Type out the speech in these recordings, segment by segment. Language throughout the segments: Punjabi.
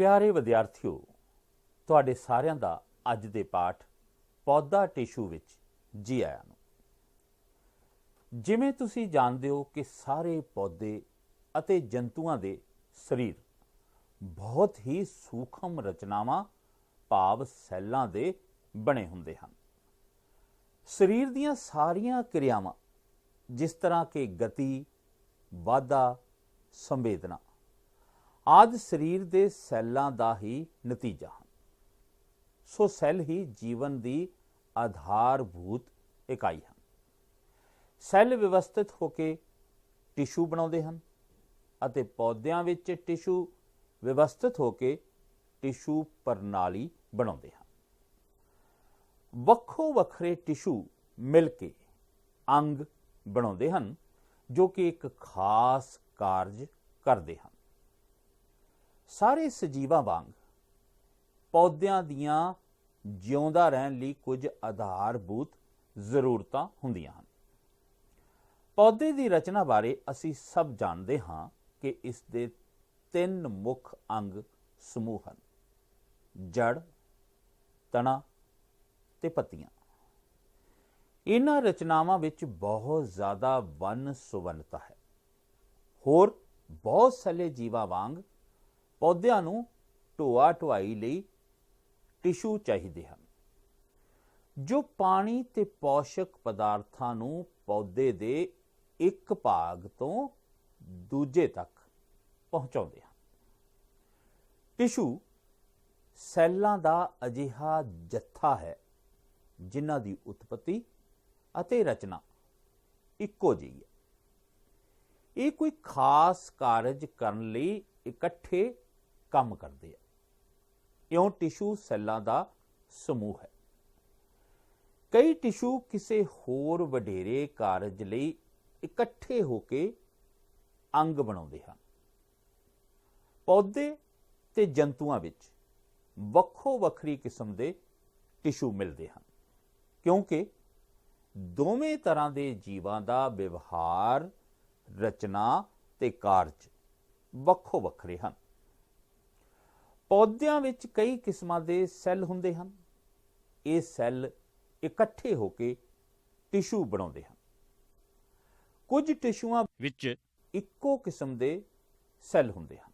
प्यारे विद्यार्थियों, तुहाडे सारिਆਂ ਦਾ ਅੱਜ ਦੇ ਪਾਠ पौधा टिशू ਵਿੱਚ जी आया ਨੂੰ। ਜਿਵੇਂ ਤੁਸੀਂ ਜਾਣਦੇ ਹੋ ਕਿ ਸਾਰੇ ਪੌਦੇ ਅਤੇ ਜੰਤੂਆਂ ਦੇ ਸਰੀਰ ਬਹੁਤ ਹੀ ਸੂਖਮ ਰਚਨਾਵਾਂ ਭਾਵ ਸੈੱਲਾਂ ਦੇ ਬਣੇ ਹੁੰਦੇ ਹਨ। ਸਰੀਰ ਦੀਆਂ ਸਾਰੀਆਂ ਕਿਰਿਆਵਾਂ ਜਿਸ ਤਰ੍ਹਾਂ ਕਿ ਗਤੀ, ਵਾਧਾ, ਸੰਵੇਦਨਾ ਆਦਿ ਸਰੀਰ ਦੇ ਸੈੱਲਾਂ ਦਾ ਹੀ ਨਤੀਜਾ ਹਨ। ਸੋ ਸੈੱਲ ਹੀ ਜੀਵਨ ਦੀ ਆਧਾਰਭੂਤ ਇਕਾਈ ਹਨ। ਸੈੱਲ ਵਿਵਸਥਿਤ ਹੋ ਕੇ ਟਿਸ਼ੂ ਬਣਾਉਂਦੇ ਹਨ ਅਤੇ ਪੌਦਿਆਂ ਵਿੱਚ ਟਿਸ਼ੂ ਵਿਵਸਥਿਤ ਹੋ ਕੇ ਟਿਸ਼ੂ ਪ੍ਰਣਾਲੀ ਬਣਾਉਂਦੇ ਹਨ। ਵੱਖੋ ਵੱਖਰੇ ਟਿਸ਼ੂ ਮਿਲ ਕੇ ਅੰਗ ਬਣਾਉਂਦੇ ਹਨ ਜੋ ਕਿ ਇੱਕ ਖਾਸ ਕਾਰਜ ਕਰਦੇ ਹਨ। ਸਾਰੇ ਸਜੀਵਾਂ ਵਾਂਗ ਪੌਦਿਆਂ ਦੀਆਂ ਜਿਉਂਦਾ ਰਹਿਣ ਲਈ ਕੁਝ ਆਧਾਰਭੂਤ ਜ਼ਰੂਰਤਾਂ ਹੁੰਦੀਆਂ ਹਨ। ਪੌਦੇ ਦੀ ਰਚਨਾ ਬਾਰੇ ਅਸੀਂ ਸਭ ਜਾਣਦੇ ਹਾਂ ਕਿ ਇਸ ਦੇ 3 ਮੁੱਖ ਅੰਗ ਸਮੂਹ ਹਨ: ਜੜ, ਤਣਾ ਤੇ ਪੱਤੀਆਂ। ਇਹਨਾਂ ਰਚਨਾਵਾਂ ਵਿੱਚ ਬਹੁਤ ਜ਼ਿਆਦਾ ਵੰਨ ਸੁਵੰਨਤਾ ਹੈ। ਹੋਰ ਬਹੁਤ ਸਾਰੇ ਜੀਵਾਂ ਵਾਂਗ ਪੌਦਿਆਂ ਨੂੰ ਢੋਆ ਢੁਆਈ ਲਈ ਟਿਸ਼ੂ ਚਾਹੀਦੇ ਹਨ ਜੋ ਪਾਣੀ ਤੇ ਪੋਸ਼ਕ ਪਦਾਰਥਾਂ ਨੂੰ ਪੌਦੇ ਦੇ ਇੱਕ ਭਾਗ ਤੋਂ ਦੂਜੇ ਤੱਕ ਪਹੁੰਚਾਉਂਦੇ ਹਨ। ਟਿਸ਼ੂ ਸੈੱਲਾਂ ਦਾ ਅਜਿਹਾ ਜੱਥਾ ਹੈ ਜਿਨ੍ਹਾਂ ਦੀ ਉਤਪਤੀ ਅਤੇ ਰਚਨਾ ਇੱਕੋ ਜਿਹੀ ਹੈ। ਇਹ ਕੋਈ ਖਾਸ ਕਾਰਜ ਕਰਨ ਲਈ ਇਕੱਠੇ ਕੰਮ ਕਰਦੇ ਆ। ਇਉਂ ਟਿਸ਼ੂ ਸੈੱਲਾਂ ਦਾ ਸਮੂਹ ਹੈ। ਕਈ ਟਿਸ਼ੂ ਕਿਸੇ ਹੋਰ ਵਡੇਰੇ ਕਾਰਜ ਲਈ ਇਕੱਠੇ ਹੋ ਕੇ ਅੰਗ ਬਣਾਉਂਦੇ ਹਨ। ਪੌਦੇ ਤੇ ਜੰਤੂਆਂ ਵਿੱਚ ਵੱਖੋ ਵੱਖਰੀ ਕਿਸਮ ਦੇ ਟਿਸ਼ੂ ਮਿਲਦੇ ਹਨ ਕਿਉਂਕਿ ਦੋਵੇਂ ਤਰ੍ਹਾਂ ਦੇ ਜੀਵਾਂ ਦਾ ਵਿਵਹਾਰ, ਰਚਨਾ ਤੇ ਕਾਰਜ ਵੱਖੋ ਵੱਖਰੇ ਹਨ। ਪੌਦਿਆਂ ਵਿੱਚ ਕਈ ਕਿਸਮਾਂ ਦੇ ਸੈੱਲ ਹੁੰਦੇ ਹਨ। ਇਹ ਸੈੱਲ ਇਕੱਠੇ ਹੋ ਕੇ ਟਿਸ਼ੂ ਬਣਾਉਂਦੇ ਹਨ। ਕੁਝ ਟਿਸ਼ੂਆਂ ਵਿੱਚ ਇੱਕੋ ਕਿਸਮ ਦੇ ਸੈੱਲ ਹੁੰਦੇ ਹਨ,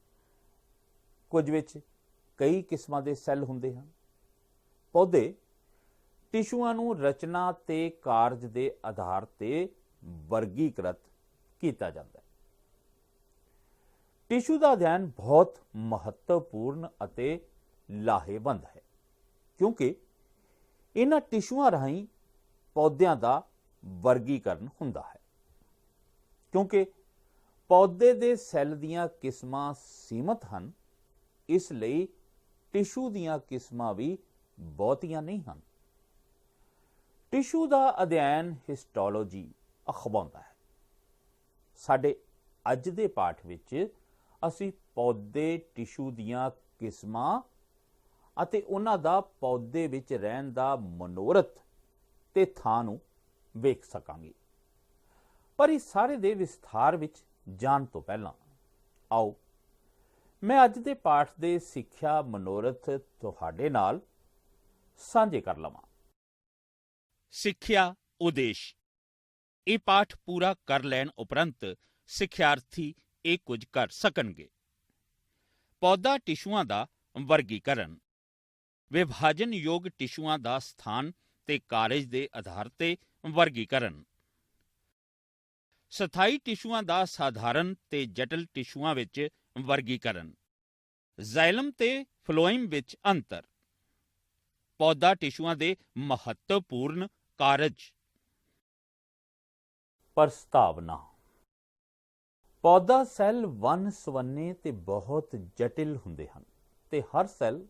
ਕੁਝ ਵਿੱਚ ਕਈ ਕਿਸਮਾਂ ਦੇ ਸੈੱਲ ਹੁੰਦੇ ਹਨ। ਪੌਦੇ ਟਿਸ਼ੂਆਂ ਨੂੰ ਰਚਨਾ ਤੇ ਕਾਰਜ ਦੇ ਆਧਾਰ ਤੇ ਵਰਗੀਕ੍ਰਿਤ ਕੀਤਾ ਜਾਂਦਾ ਹੈ। ਟਿਸ਼ੂ ਦਾ ਅਧਿਐਨ ਬਹੁਤ ਮਹੱਤਵਪੂਰਨ ਅਤੇ ਲਾਹੇਵੰਦ ਹੈ ਕਿਉਂਕਿ ਇਹਨਾਂ ਟਿਸ਼ੂਆਂ ਰਾਹੀਂ ਪੌਦਿਆਂ ਦਾ ਵਰਗੀਕਰਨ ਹੁੰਦਾ ਹੈ। ਕਿਉਂਕਿ ਪੌਦੇ ਦੇ ਸੈੱਲ ਦੀਆਂ ਕਿਸਮਾਂ ਸੀਮਤ ਹਨ, ਇਸ ਲਈ ਟਿਸ਼ੂ ਦੀਆਂ ਕਿਸਮਾਂ ਵੀ ਬਹੁਤੀਆਂ ਨਹੀਂ ਹਨ। ਟਿਸ਼ੂ ਦਾ ਅਧਿਐਨ ਹਿਸਟੋਲੋਜੀ ਅਖਵਾਉਂਦਾ ਹੈ। ਸਾਡੇ ਅੱਜ ਦੇ ਪਾਠ ਵਿੱਚ ਅਸੀਂ ਪੌਦੇ ਟਿਸ਼ੂ ਦੀਆਂ ਕਿਸਮਾਂ ਅਤੇ ਉਹਨਾਂ ਦਾ ਪੌਦੇ ਵਿੱਚ ਰਹਿਣ ਦਾ ਮਨੋਰਥ ਤੇ ਥਾਂ ਨੂੰ ਵੇਖ ਸਕਾਂਗੇ। ਪਰ ਇਸ ਸਾਰੇ ਦੇ ਵਿਸਥਾਰ ਵਿੱਚ ਜਾਣ ਤੋਂ ਪਹਿਲਾਂ ਆਓ ਮੈਂ ਅੱਜ ਦੇ ਪਾਠ ਦੇ ਸਿੱਖਿਆ ਮਨੋਰਥ ਤੁਹਾਡੇ ਨਾਲ ਸਾਂਝੇ ਕਰ ਲਵਾਂ। ਸਿੱਖਿਆ ਉਦੇਸ਼। ਇਹ ਪਾਠ ਪੂਰਾ ਕਰ ਲੈਣ ਉਪਰੰਤ ਸਿੱਖਿਆਰਥੀ ਇਹ ਕੁਝ ਕਰ ਸਕਣਗੇ। ਪੌਦਾ ਟਿਸ਼ੂਆਂ ਦਾ ਵਰਗੀਕਰਨ। ਵਿਭਾਜਨਯੋਗ ਟਿਸ਼ੂਆਂ ਦਾ ਸਥਾਨ ਤੇ ਕਾਰਜ ਦੇ ਆਧਾਰ ਤੇ ਵਰਗੀਕਰਨ। ਸਥਾਈ ਟਿਸ਼ੂਆਂ ਦਾ ਸਾਧਾਰਨ ਤੇ ਜਟਿਲ ਟਿਸ਼ੂਆਂ ਵਿੱਚ ਵਰਗੀਕਰਨ। ਜ਼ਾਈਲਮ ਤੇ ਫਲੋਇਮ ਵਿੱਚ ਅੰਤਰ। ਪੌਦਾ ਟਿਸ਼ੂਆਂ ਦੇ ਮਹੱਤਵਪੂਰਨ ਕਾਰਜ। ਪ੍ਰਸਤਾਵਨਾ। ਪੌਦਾ ਸੈੱਲ ਵੰਨ ਸੁਵੰਨੇ ਤੇ ਬਹੁਤ ਜਟਿਲ ਹੁੰਦੇ ਹਨ ਤੇ ਹਰ ਸੈੱਲ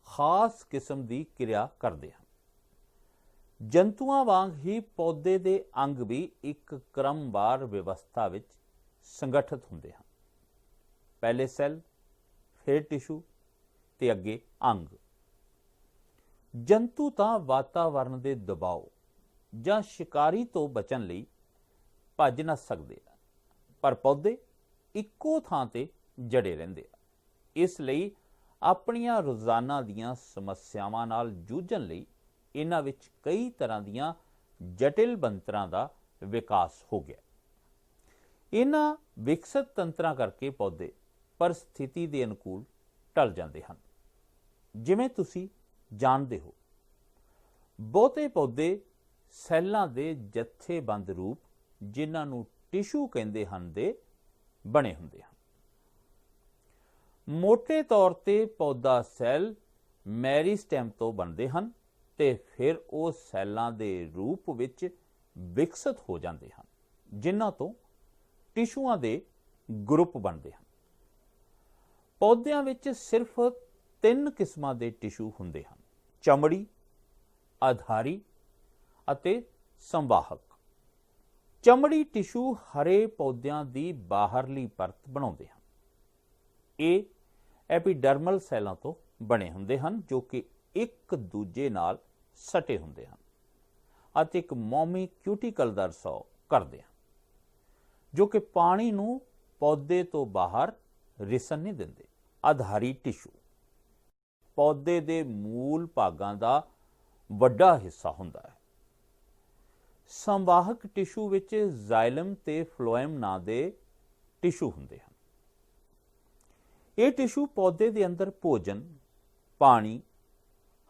ਖਾਸ ਕਿਸਮ ਦੀ ਕਿਰਿਆ ਕਰਦੇ ਹਨ। ਜੰਤੂਆਂ ਵਾਂਗ ਹੀ ਪੌਦੇ ਦੇ ਅੰਗ ਵੀ ਇੱਕ ਕ੍ਰਮਵਾਰ ਵਿਵਸਥਾ ਵਿੱਚ ਸੰਗਠਿਤ ਹੁੰਦੇ ਹਨ। ਪਹਿਲੇ ਸੈੱਲ, ਫਿਰ ਟਿਸ਼ੂ ਤੇ ਅੱਗੇ ਅੰਗ। ਜੰਤੂ ਤਾਂ ਵਾਤਾਵਰਣ ਦੇ ਦਬਾਅ ਜਾਂ ਸ਼ਿਕਾਰੀ ਤੋਂ ਬਚਣ ਲਈ ਭੱਜ ਨਾ ਸਕਦੇ ਆ, ਪਰ ਪੌਦੇ ਇੱਕੋ ਥਾਂ ਤੇ ਜੜੇ ਰਹਿੰਦੇ ਆ। ਇਸ ਲਈ ਆਪਣੀਆਂ ਰੋਜ਼ਾਨਾ ਦੀਆਂ ਸਮੱਸਿਆਵਾਂ ਨਾਲ ਜੂਝਣ ਲਈ ਇਹਨਾਂ ਵਿੱਚ ਕਈ ਤਰ੍ਹਾਂ ਦੀਆਂ ਜਟਿਲ ਬਣਤਰਾਂ ਦਾ ਵਿਕਾਸ ਹੋ ਗਿਆ। ਇਹਨਾਂ ਵਿਕਸਿਤ ਤੰਤਰਾਂ ਕਰਕੇ ਪੌਦੇ ਪਰਿਸਥਿਤੀ ਦੇ ਅਨੁਕੂਲ ਢਲ ਜਾਂਦੇ ਹਨ। ਜਿਵੇਂ ਤੁਸੀਂ ਜਾਣਦੇ ਹੋ, ਬਹੁਤੇ ਪੌਦੇ ਸੈੱਲਾਂ ਦੇ ਜਥੇਬੰਦ ਰੂਪ, ਜਿਨ੍ਹਾਂ ਨੂੰ ਟਿਸ਼ੂ ਕਹਿੰਦੇ ਹਨ, ਦੇ ਬਣੇ ਹੁੰਦੇ ਹਨ। ਮੋਟੇ ਤੌਰ ਤੇ ਪੌਦਾ ਸੈੱਲ ਮੈਰੀਸਟੈਮ ਤੋਂ ਬਣਦੇ ਹਨ ਤੇ ਫਿਰ ਉਹ ਸੈੱਲਾਂ ਦੇ ਰੂਪ ਵਿੱਚ ਵਿਕਸਿਤ ਹੋ ਜਾਂਦੇ ਹਨ, ਜਿਨ੍ਹਾਂ ਤੋਂ ਟਿਸ਼ੂਆਂ ਦੇ ਗਰੁੱਪ ਬਣਦੇ ਹਨ। ਪੌਦਿਆਂ ਵਿੱਚ ਸਿਰਫ 3 ਕਿਸਮਾਂ ਦੇ ਟਿਸ਼ੂ ਹੁੰਦੇ ਹਨ: ਚਮੜੀ, ਆਧਾਰੀ ਅਤੇ ਸੰਵਾਹਕ। ਚਮੜੀ ਟਿਸ਼ੂ ਹਰੇ ਪੌਦਿਆਂ ਦੀ ਬਾਹਰਲੀ ਪਰਤ ਬਣਾਉਂਦੇ ਹਨ। ਇਹ ਐਪੀਡਰਮਲ ਸੈੱਲਾਂ ਤੋਂ ਬਣੇ ਹੁੰਦੇ ਹਨ, ਜੋ ਕਿ ਇੱਕ ਦੂਜੇ ਨਾਲ ਸਟੇ ਹੁੰਦੇ ਹਨ ਅਤੇ ਇੱਕ ਮੋਮੀ ਕਿਊਟੀਕਲ ਦਾ ਰਿਸਾਵ ਕਰਦੇ ਹਨ, ਜੋ ਕਿ ਪਾਣੀ ਨੂੰ ਪੌਦੇ ਤੋਂ ਬਾਹਰ ਰਿਸਣ ਨਹੀਂ ਦਿੰਦੇ। ਆਧਾਰੀ ਟਿਸ਼ੂ ਪੌਦੇ ਦੇ ਮੂਲ ਭਾਗਾਂ ਦਾ ਵੱਡਾ ਹਿੱਸਾ ਹੁੰਦਾ ਹੈ। ਸੰਵਾਹਕ ਟਿਸ਼ੂ ਵਿੱਚ ਜ਼ਾਈਲਮ ਤੇ ਫਲੋਐਮ ਨਾਂ ਦੇ ਟਿਸ਼ੂ ਹੁੰਦੇ ਹਨ। ਇਹ ਟਿਸ਼ੂ ਪੌਦੇ ਦੇ ਅੰਦਰ ਭੋਜਨ, ਪਾਣੀ,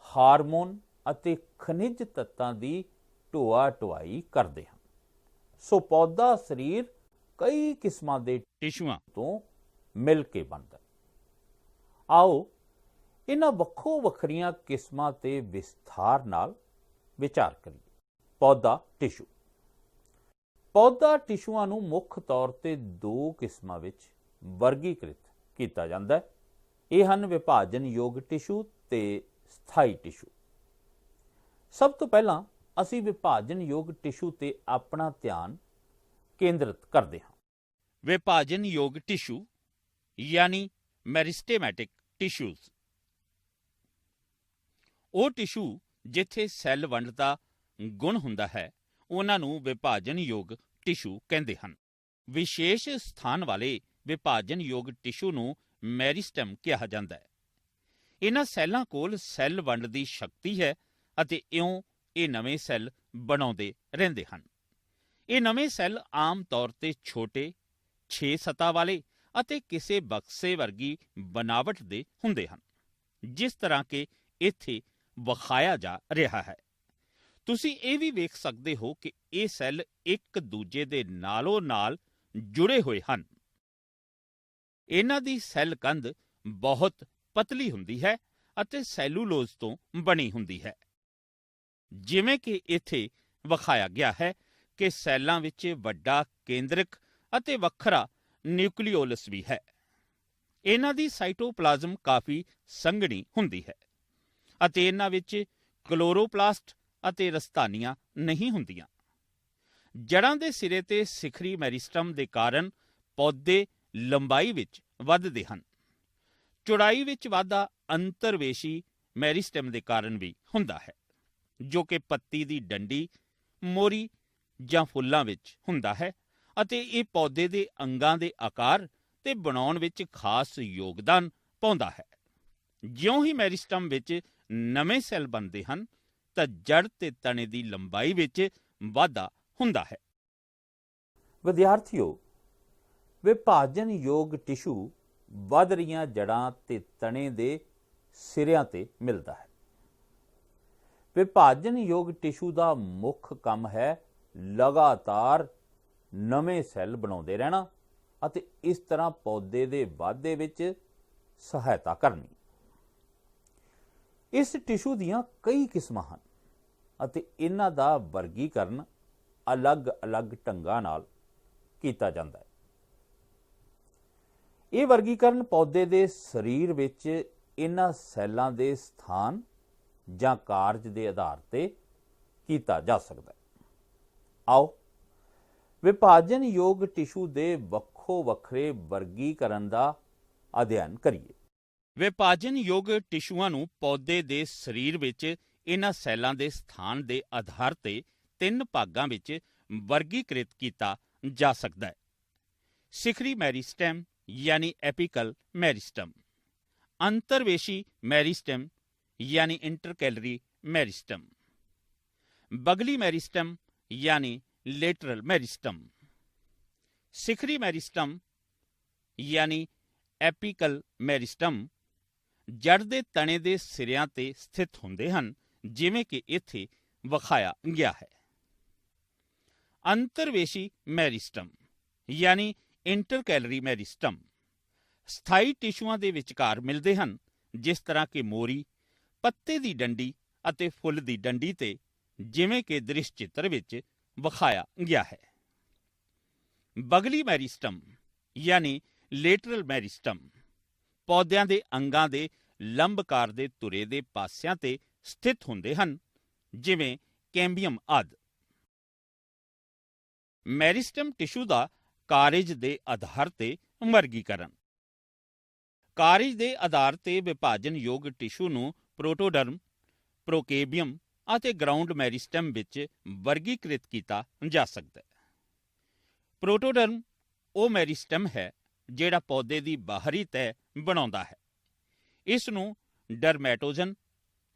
ਹਾਰਮੋਨ ਅਤੇ ਖਣਿਜ ਤੱਤਾਂ ਦੀ ਢੋਆ ਢੁਆਈ ਕਰਦੇ ਹਨ। ਸੋ ਪੌਦਾ ਸਰੀਰ ਕਈ ਕਿਸਮਾਂ ਦੇ ਟਿਸ਼ੂਆਂ ਤੋਂ ਮਿਲ ਕੇ ਬਣਦਾ। ਆਓ ਇਹਨਾਂ ਵੱਖੋ ਵੱਖਰੀਆਂ ਕਿਸਮਾਂ ਤੇ ਵਿਸਥਾਰ ਨਾਲ ਵਿਚਾਰ ਕਰੀਏ। ਪੌਦਾ ਟਿਸ਼ੂ। ਪੌਦਾ ਟਿਸ਼ੂਆਂ ਨੂੰ ਮੁੱਖ ਤੌਰ ਤੇ 2 ਕਿਸਮਾਂ ਵਿੱਚ ਵਰਗੀਕ੍ਰਿਤ ਕੀਤਾ ਜਾਂਦਾ ਹੈ। ਇਹ ਹਨ ਵਿਭਾਜਨਯੋਗ ਟਿਸ਼ੂ ਤੇ ਸਥਾਈ ਟਿਸ਼ੂ। ਸਭ ਤੋਂ ਪਹਿਲਾਂ ਅਸੀਂ ਵਿਭਾਜਨਯੋਗ ਟਿਸ਼ੂ ਤੇ ਆਪਣਾ ਧਿਆਨ ਕੇਂਦਰਿਤ ਕਰਦੇ ਹਾਂ। ਵਿਭਾਜਨਯੋਗ ਟਿਸ਼ੂ ਯਾਨੀ ਮੈਰਿਸਟੇਮੈਟਿਕ ਟਿਸ਼ੂਜ਼ ਉਹ ਟਿਸ਼ੂ ਜਿੱਥੇ ਸੈੱਲ ਵੰਡ ਦਾ ਗੁਣ ਹੁੰਦਾ ਹੈ, ਉਹਨਾਂ ਨੂੰ ਵਿਭਾਜਨਯੋਗ ਟਿਸ਼ੂ ਕਹਿੰਦੇ ਹਨ। ਵਿਸ਼ੇਸ਼ ਸਥਾਨ ਵਾਲੇ ਵਿਭਾਜਨਯੋਗ ਟਿਸ਼ੂ ਨੂੰ ਮੈਰਿਸਟਮ ਕਿਹਾ ਜਾਂਦਾ ਹੈ। ਇਹਨਾਂ ਸੈੱਲਾਂ ਕੋਲ ਸੈੱਲ ਵੰਡ ਦੀ ਸ਼ਕਤੀ ਹੈ ਅਤੇ ਇਉਂ ਇਹ ਨਵੇਂ ਸੈੱਲ ਬਣਾਉਂਦੇ ਰਹਿੰਦੇ ਹਨ। ਇਹ ਨਵੇਂ ਸੈੱਲ ਆਮ ਤੌਰ ਤੇ ਛੋਟੇ, 6 ਸਤ੍ਹਾ ਵਾਲੇ ਅਤੇ ਕਿਸੇ ਬਕਸੇ ਵਰਗੀ ਬਨਾਵਟ ਦੇ ਹੁੰਦੇ ਹਨ, ਜਿਸ ਤਰ੍ਹਾਂ ਕਿ ਇੱਥੇ ਵਿਖਾਇਆ ਜਾ ਰਿਹਾ ਹੈ। ਤੁਸੀਂ ਇਹ ਵੀ ਵੇਖ ਸਕਦੇ ਹੋ ਕਿ ਇਹ ਸੈੱਲ ਇੱਕ ਦੂਜੇ ਦੇ ਨਾਲੋਂ ਨਾਲ ਜੁੜੇ ਹੋਏ ਹਨ। ਇਹਨਾਂ ਦੀ ਸੈੱਲ ਕੰਧ ਬਹੁਤ ਪਤਲੀ ਹੁੰਦੀ ਹੈ ਅਤੇ ਸੈਲੂਲੋਜ਼ ਤੋਂ ਬਣੀ ਹੁੰਦੀ ਹੈ। ਜਿਵੇਂ ਕਿ ਇੱਥੇ ਵਿਖਾਇਆ ਗਿਆ ਹੈ ਕਿ ਸੈੱਲਾਂ ਵਿੱਚ ਵੱਡਾ ਕੇਂਦਰਕ ਅਤੇ ਵੱਖਰਾ ਨਿਊਕਲੀਓਲਸ ਵੀ ਹੈ। ਇਹਨਾਂ ਦੀ ਸਾਈਟੋਪਲਾਜ਼ਮ ਕਾਫੀ ਸੰਘਣੀ ਹੁੰਦੀ ਹੈ ਅਤੇ ਇਹਨਾਂ ਵਿੱਚ ਕਲੋਰੋਪਲਾਸਟ ਅਤੇ ਰਸਤਾਨੀਆਂ ਨਹੀਂ ਹੁੰਦੀਆਂ। ਜੜ੍ਹਾਂ ਦੇ ਸਿਰੇ ਤੇ ਸਿਖਰੀ ਮੈਰਿਸਟਮ ਦੇ ਕਾਰਨ ਪੌਦੇ ਲੰਬਾਈ ਵਿੱਚ ਵੱਧਦੇ ਹਨ। ਚੌੜਾਈ ਵਿੱਚ ਵਾਧਾ ਅੰਤਰਵੇਸ਼ੀ ਮੈਰਿਸਟਮ ਦੇ ਕਾਰਨ ਵੀ ਹੁੰਦਾ ਹੈ, ਜੋ ਕਿ ਪੱਤੀ ਦੀ ਡੰਡੀ, ਮੋਰੀ ਜਾਂ ਫੁੱਲਾਂ ਵਿੱਚ ਹੁੰਦਾ ਹੈ ਅਤੇ ਇਹ ਪੌਦੇ ਦੇ ਅੰਗਾਂ ਦੇ ਆਕਾਰ ਤੇ ਬਣਾਉਣ ਵਿੱਚ ਖਾਸ ਯੋਗਦਾਨ ਪਾਉਂਦਾ ਹੈ। ਜਿਉਂ ਹੀ ਮੈਰਿਸਟਮ ਵਿੱਚ ਨਵੇਂ ਸੈੱਲ ਬਣਦੇ ਹਨ ਤਾਂ ਜੜ ਤੇ ਤਣੇ ਦੀ ਲੰਬਾਈ ਵਿੱਚ ਵਾਧਾ ਹੁੰਦਾ ਹੈ। ਵਿਦਿਆਰਥੀਓ, ਵਿਭਾਜਨਯੋਗ ਟਿਸ਼ੂ ਵੱਧ ਰਹੀਆਂ ਜੜ੍ਹਾਂ ਤੇ ਤਣੇ ਦੇ ਸਿਰਿਆਂ ਤੇ ਮਿਲਦਾ ਹੈ। ਵਿਭਾਜਨਯੋਗ ਟਿਸ਼ੂ ਦਾ ਮੁੱਖ ਕੰਮ ਹੈ ਲਗਾਤਾਰ ਨਵੇਂ ਸੈੱਲ ਬਣਾਉਂਦੇ ਰਹਿਣਾ ਅਤੇ ਇਸ ਤਰ੍ਹਾਂ ਪੌਦੇ ਦੇ ਵਾਧੇ ਵਿੱਚ ਸਹਾਇਤਾ ਕਰਨੀ। ਇਸ ਟਿਸ਼ੂ ਦੀਆਂ ਕਈ ਕਿਸਮਾਂ ਹਨ ਅਤੇ ਇਹਨਾਂ ਦਾ ਵਰਗੀਕਰਨ ਅਲੱਗ-ਅਲੱਗ ਢੰਗਾਂ ਨਾਲ ਕੀਤਾ ਜਾਂਦਾ ਹੈ। ਇਹ ਵਰਗੀਕਰਨ ਪੌਦੇ ਦੇ ਸਰੀਰ ਵਿੱਚ ਇਹਨਾਂ ਸੈੱਲਾਂ ਦੇ ਸਥਾਨ ਜਾਂ ਕਾਰਜ ਦੇ ਆਧਾਰ ਤੇ ਕੀਤਾ ਜਾ ਸਕਦਾ ਹੈ। ਆਓ ਵਿਭਾਜਨਯੋਗ ਟਿਸ਼ੂ ਦੇ ਵੱਖੋ ਵੱਖਰੇ ਵਰਗੀਕਰਨ ਦਾ ਅਧਿਐਨ ਕਰੀਏ। ਵਿਭਾਜਨਯੋਗ ਟਿਸ਼ੂਆਂ ਨੂੰ ਪੌਦੇ ਦੇ ਸਰੀਰ ਵਿੱਚ ਇਹਨਾਂ ਸੈੱਲਾਂ ਦੇ ਸਥਾਨ ਦੇ ਆਧਾਰ ਤੇ 3 ਭਾਗਾਂ ਵਿੱਚ ਵਰਗੀਕ੍ਰਿਤ ਕੀਤਾ ਜਾ ਸਕਦਾ ਹੈ। ਸਿਖਰੀ ਮੈਰਿਸਟਮ ਯਾਨੀ ਐਪੀਕਲ ਮੈਰਿਸਟਮ, ਅੰਤਰਵੇਸ਼ੀ ਮੈਰੀਸਟਮ यानी इंटरकैलरी मेरिस्टम, बगली मेरिस्टम यानी लेटरल मेरिस्टम, सिखरी मेरिस्टम यानी एपिकल मेरिस्टम जड़ के तने के सिरियां ते स्थित होंदे हन, जिवें कि इत्थे विखाया गया है। अंतरवेशी मेरिस्टम यानी इंटरकैलरी मेरिस्टम स्थाई टिशूआं दे विचकार मिलते हैं, जिस तरह के मोरी, पत्ते की डंडी ਅਤੇ फुल की डंडी ते जिवें कि दृश्य चित्र विच विखाया गया है। बगली मैरिस्टम यानी लेटरल मैरिस्टम पौद्यां दे अंगां दे लंबकार दे तुरे दे पासियां ते स्थित हुंदे हन, जिवें कैंबियम आदि। मैरिस्टम टिशू का कारेज के आधार ते वर्गीकरण। कारेज के आधार ते विभाजन योग टिशू नूं प्रोटोडर्म, प्रोकेबियम ਅਤੇ ਗਰਾਊਂਡ ਮੈਰਿਸਟਮ ਵਿੱਚ ਵਰਗੀਕ੍ਰਿਤ ਕੀਤਾ ਜਾ ਸਕਦਾ ਹੈ। ਪ੍ਰੋਟੋਡਰਮ ਉਹ ਮੈਰਿਸਟਮ ਹੈ ਜਿਹੜਾ ਪੌਦੇ ਦੀ ਬਾਹਰੀ ਤਹਿ ਬਣਾਉਂਦਾ ਹੈ। ਇਸ ਨੂੰ ਡਰਮੈਟੋਜਨ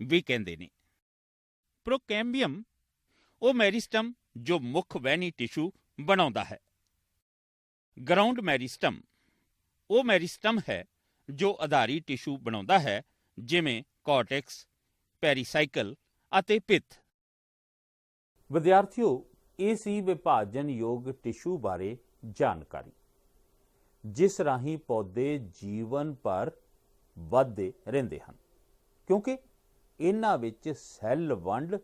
ਵੀ ਕਹਿੰਦੇ ਨੇ। ਪ੍ਰੋਕੈਂਬੀਅਮ ਉਹ ਮੈਰਿਸਟਮ ਜੋ ਮੁੱਖ ਵਹਿਣੀ ਟਿਸ਼ੂ ਬਣਾਉਂਦਾ ਹੈ। ਗਰਾਊਂਡ ਮੈਰਿਸਟਮ ਉਹ ਮੈਰਿਸਟਮ ਹੈ ਜੋ ਆਧਾਰੀ ਟਿਸ਼ੂ ਬਣਾਉਂਦਾ ਹੈ, ਜਿਵੇਂ ਕੋਰਟੈਕਸ, ਪੈਰੀਸਾਈਕਲ ਅਤੇ ਪਿੱਤ। ਵਿਦਿਆਰਥੀਓ, ਇਹ ਸੀ ਵਿਭਾਜਨਯੋਗ ਟਿਸ਼ੂ ਬਾਰੇ ਜਾਣਕਾਰੀ, ਜਿਸ ਰਾਹੀਂ ਪੌਦੇ ਜੀਵਨ ਭਰ ਵੱਧਦੇ ਰਹਿੰਦੇ ਹਨ, ਕਿਉਂਕਿ ਇਹਨਾਂ ਵਿੱਚ ਸੈੱਲ ਵੰਡ